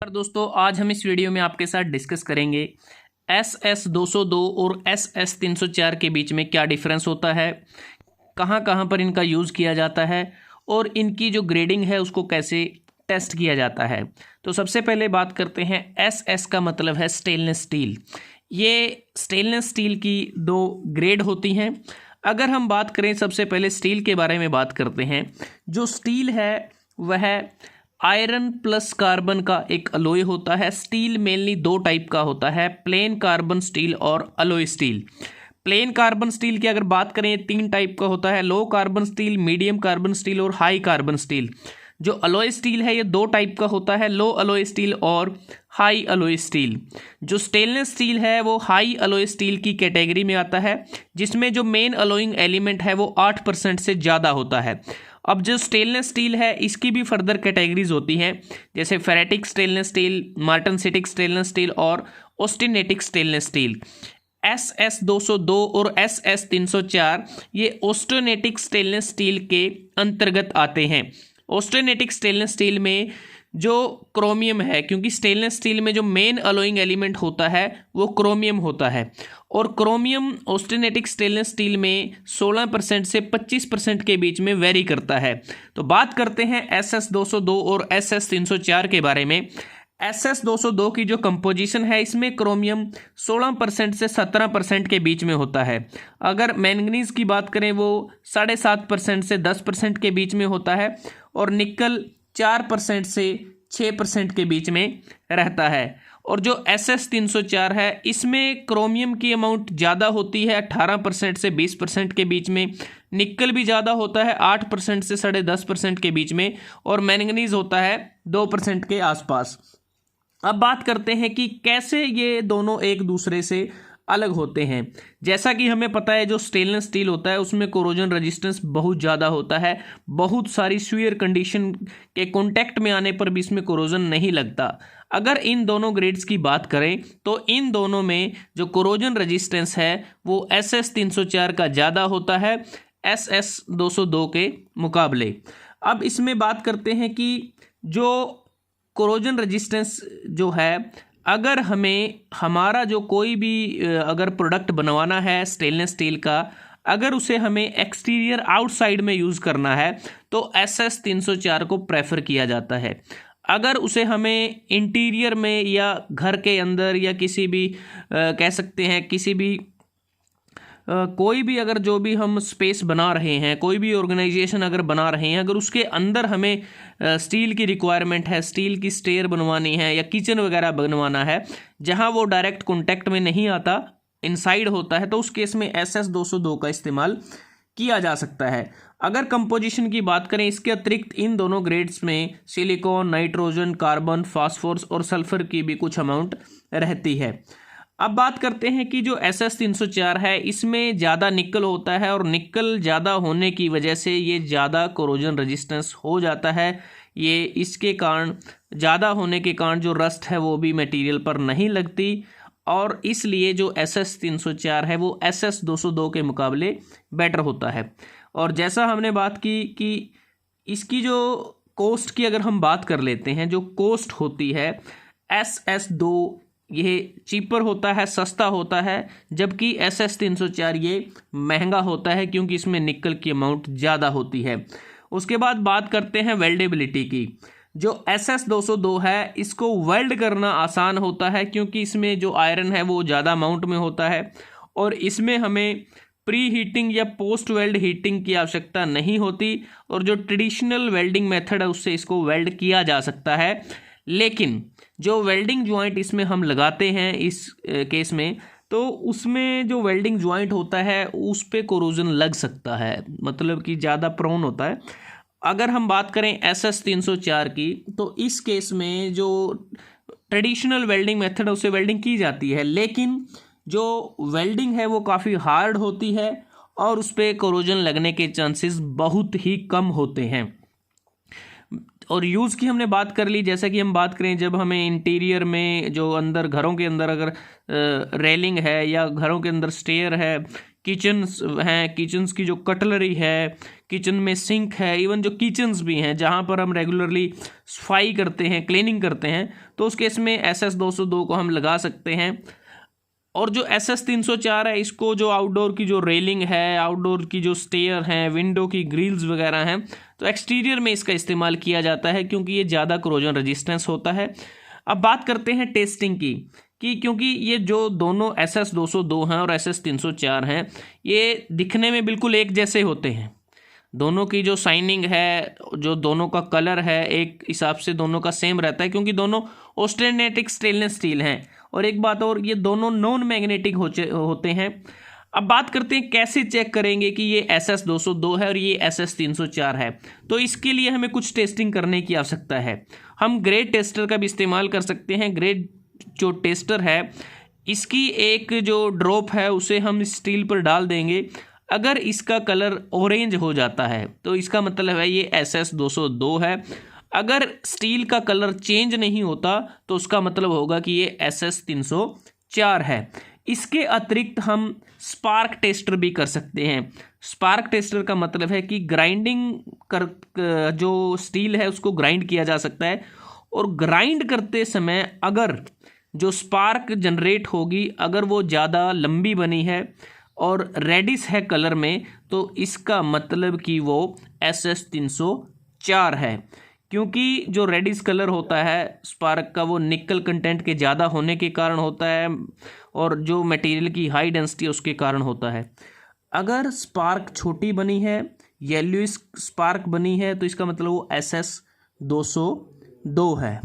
दोस्तों, आज हम इस वीडियो में आपके साथ डिस्कस करेंगे SS202 और SS304 के बीच में क्या डिफरेंस होता है, कहाँ कहाँ पर इनका यूज़ किया जाता है और इनकी जो ग्रेडिंग है उसको कैसे टेस्ट किया जाता है। तो सबसे पहले बात करते हैं, SS का मतलब है स्टेनलेस स्टील। ये स्टेनलेस स्टील की दो ग्रेड होती हैं। अगर हम बात करें, सबसे पहले स्टील के बारे में बात करते हैं। जो स्टील है वह आयरन प्लस कार्बन का एक अलॉय होता है। स्टील मेनली दो टाइप का होता है, प्लेन कार्बन स्टील और alloy steel. Plane carbon steel की अगर बात करें, तीन टाइप का होता है, low carbon steel, medium carbon steel और हाई कार्बन स्टील। जो अलॉय स्टील है ये दो टाइप का होता है, लो अलॉय स्टील और हाई अलॉय स्टील। जो स्टेनलेस स्टील है वो हाई अलॉय स्टील की कैटेगरी में आता है, जिसमें जो मेन अलॉइंग एलिमेंट है वो 8% से ज़्यादा होता है। अब जो स्टेनलेस स्टील है इसकी भी फर्दर कैटेगरीज होती हैं, जैसे ferritic stainless steel, martensitic stainless steel और ऑस्टिनेटिक स्टेनलेस स्टील। SS202 और SS304 ये ऑस्टिनेटिक स्टेनलेस स्टील के अंतर्गत आते हैं। ऑस्टिनेटिक स्टेनलेस स्टील में जो क्रोमियम है, क्योंकि स्टेनलेस स्टील में जो मेन अलॉइंग एलिमेंट होता है वो क्रोमियम होता है, और क्रोमियम ऑस्टिनेटिक स्टेनलेस स्टील में 16% से 25% के बीच में वेरी करता है। तो बात करते हैं SS202 और SS304 के बारे में। SS202 की जो कंपोजिशन है इसमें क्रोमियम 16% से 17% के बीच में होता है। अगर मैंगनीज की बात करें वो 7.5% से 10% के बीच में होता है, और निकल 4% से 6% के बीच में रहता है। और जो SS304 है इसमें क्रोमियम की अमाउंट ज़्यादा होती है, 18% से 20% के बीच में। निकल भी ज़्यादा होता है, 8% से 10.5% के बीच में, और मैंगनीज होता है 2% के आसपास। अब बात करते हैं कि कैसे ये दोनों एक दूसरे से अलग होते हैं। जैसा कि हमें पता है, जो स्टेनलेस स्टील होता है उसमें कोरोजन रेजिस्टेंस बहुत ज़्यादा होता है। बहुत सारी स्वीयर कंडीशन के कांटेक्ट में आने पर भी इसमें कोरोजन नहीं लगता। अगर इन दोनों ग्रेड्स की बात करें तो इन दोनों में जो कोरोजन रेजिस्टेंस है वो SS304 का ज़्यादा होता है SS202 के मुकाबले। अब इसमें बात करते हैं कि जो कोरोजन रेजिस्टेंस जो है, अगर हमें हमारा जो कोई भी अगर प्रोडक्ट बनवाना है स्टेनलेस स्टील का, अगर उसे हमें एक्सटीरियर आउटसाइड में यूज़ करना है तो SS304 को प्रेफर किया जाता है। अगर उसे हमें इंटीरियर में या घर के अंदर या किसी भी कह सकते हैं किसी भी कोई भी अगर जो भी हम स्पेस बना रहे हैं, कोई भी ऑर्गेनाइजेशन अगर बना रहे हैं, अगर उसके अंदर हमें स्टील की रिक्वायरमेंट है, स्टील की स्टेयर बनवानी है या किचन वगैरह बनवाना है जहां वो डायरेक्ट कॉन्टैक्ट में नहीं आता, इनसाइड होता है, तो उस केस में SS202 का इस्तेमाल किया जा सकता है। अगर कंपोजिशन की बात करें, इसके अतिरिक्त इन दोनों ग्रेड्स में सिलिकॉन, नाइट्रोजन, कार्बन, फास्फोरस और सल्फर की भी कुछ अमाउंट रहती है। अब बात करते हैं कि जो SS304 है इसमें ज़्यादा निकल होता है, और निकल ज़्यादा होने की वजह से ये ज़्यादा कोरोजन रेजिस्टेंस हो जाता है। ये इसके कारण, ज़्यादा होने के कारण जो रस्ट है वो भी मटेरियल पर नहीं लगती, और इसलिए जो SS304 है वो SS202 के मुकाबले बेटर होता है। और जैसा हमने बात की कि इसकी जो कॉस्ट की अगर हम बात कर लेते हैं, जो कॉस्ट होती है SS2 ये चीपर होता है, सस्ता होता है, जबकि SS304 ये महंगा होता है क्योंकि इसमें निकल की अमाउंट ज़्यादा होती है। उसके बाद बात करते हैं वेल्डेबिलिटी की। जो SS202 है इसको वेल्ड करना आसान होता है क्योंकि इसमें जो आयरन है वो ज़्यादा अमाउंट में होता है, और इसमें हमें प्री हीटिंग या पोस्ट वेल्ड हीटिंग की आवश्यकता नहीं होती, और जो ट्रेडिशनल वेल्डिंग मेथड है उससे इसको वेल्ड किया जा सकता है। लेकिन जो वेल्डिंग ज्वाइंट इसमें हम लगाते हैं इस केस में, तो उसमें जो वेल्डिंग ज्वाइंट होता है उस पे कोरोजन लग सकता है, मतलब कि ज़्यादा प्रोन होता है। अगर हम बात करें SS304 की, तो इस केस में जो ट्रेडिशनल वेल्डिंग मेथड है उससे वेल्डिंग की जाती है, लेकिन जो वेल्डिंग है वो काफ़ी हार्ड होती है और उस पर कोरोजन लगने के चांसेस बहुत ही कम होते हैं। और यूज़ की हमने बात कर ली। जैसा कि हम बात करें, जब हमें इंटीरियर में जो अंदर घरों के अंदर अगर रेलिंग है या घरों के अंदर स्टेयर है, किचन्स हैं, किचन्स की जो कटलरी है, किचन में सिंक है, इवन जो किचन्स भी हैं जहाँ पर हम रेगुलरली सफाई करते हैं, क्लीनिंग करते हैं, तो उस केस में SS202 को हम लगा सकते हैं। और जो SS304 है, इसको जो आउटडोर की जो रेलिंग है, आउटडोर की जो स्टेयर हैं, विंडो की ग्रिल्स वगैरह हैं, तो एक्सटीरियर में इसका इस्तेमाल किया जाता है क्योंकि ये ज़्यादा कोरोजन रेजिस्टेंस होता है। अब बात करते हैं टेस्टिंग की कि क्योंकि ये जो दोनों SS202 हैं और SS304 हैं, ये दिखने में बिल्कुल एक जैसे होते हैं। दोनों की जो शाइनिंग है, जो दोनों का कलर है, एक हिसाब से दोनों का सेम रहता है क्योंकि दोनों ऑस्टेनेटिक स्टेनलेस स्टील हैं। और एक बात और, ये दोनों नॉन मैग्नेटिक होते हैं। अब बात करते हैं कैसे चेक करेंगे कि ये SS202 है और ये SS304 है। तो इसके लिए हमें कुछ टेस्टिंग करने की आवश्यकता है। हम ग्रेड टेस्टर का भी इस्तेमाल कर सकते हैं। ग्रेड जो टेस्टर है, इसकी एक जो ड्रॉप है उसे हम स्टील पर डाल देंगे। अगर इसका कलर ऑरेंज हो जाता है तो इसका मतलब है ये SS202 है। अगर स्टील का कलर चेंज नहीं होता तो उसका मतलब होगा कि ये SS304 है। इसके अतिरिक्त हम स्पार्क टेस्टर भी कर सकते हैं। स्पार्क टेस्टर का मतलब है कि ग्राइंडिंग कर जो स्टील है उसको ग्राइंड किया जा सकता है, और ग्राइंड करते समय अगर जो स्पार्क जनरेट होगी, अगर वो ज़्यादा लंबी बनी है और रेडिश है कलर में, तो इसका मतलब कि वो SS304 है। क्योंकि जो रेडिश कलर होता है स्पार्क का, वो निकल कंटेंट के ज़्यादा होने के कारण होता है और जो मटेरियल की हाई डेंसिटी उसके कारण होता है। अगर स्पार्क छोटी बनी है, येलोइश स्पार्क बनी है, तो इसका मतलब वो SS202 है।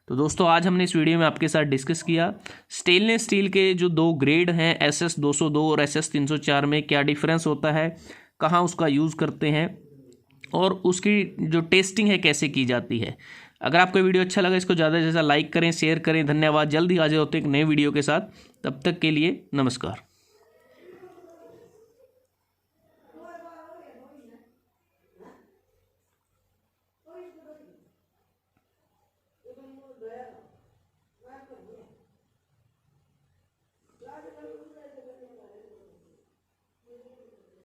तो दोस्तों, आज हमने इस वीडियो में आपके साथ डिस्कस किया स्टेनलेस स्टील के जो दो ग्रेड हैं SS202 और SS304 में क्या डिफरेंस होता है, कहाँ उसका यूज़ करते हैं, और उसकी जो टेस्टिंग है कैसे की जाती है। अगर आपको वीडियो अच्छा लगा, इसको ज़्यादा से ज़्यादा लाइक करें, शेयर करें। धन्यवाद। जल्दी हाजिर होते हैं एक नए वीडियो के साथ। तब तक के लिए नमस्कार।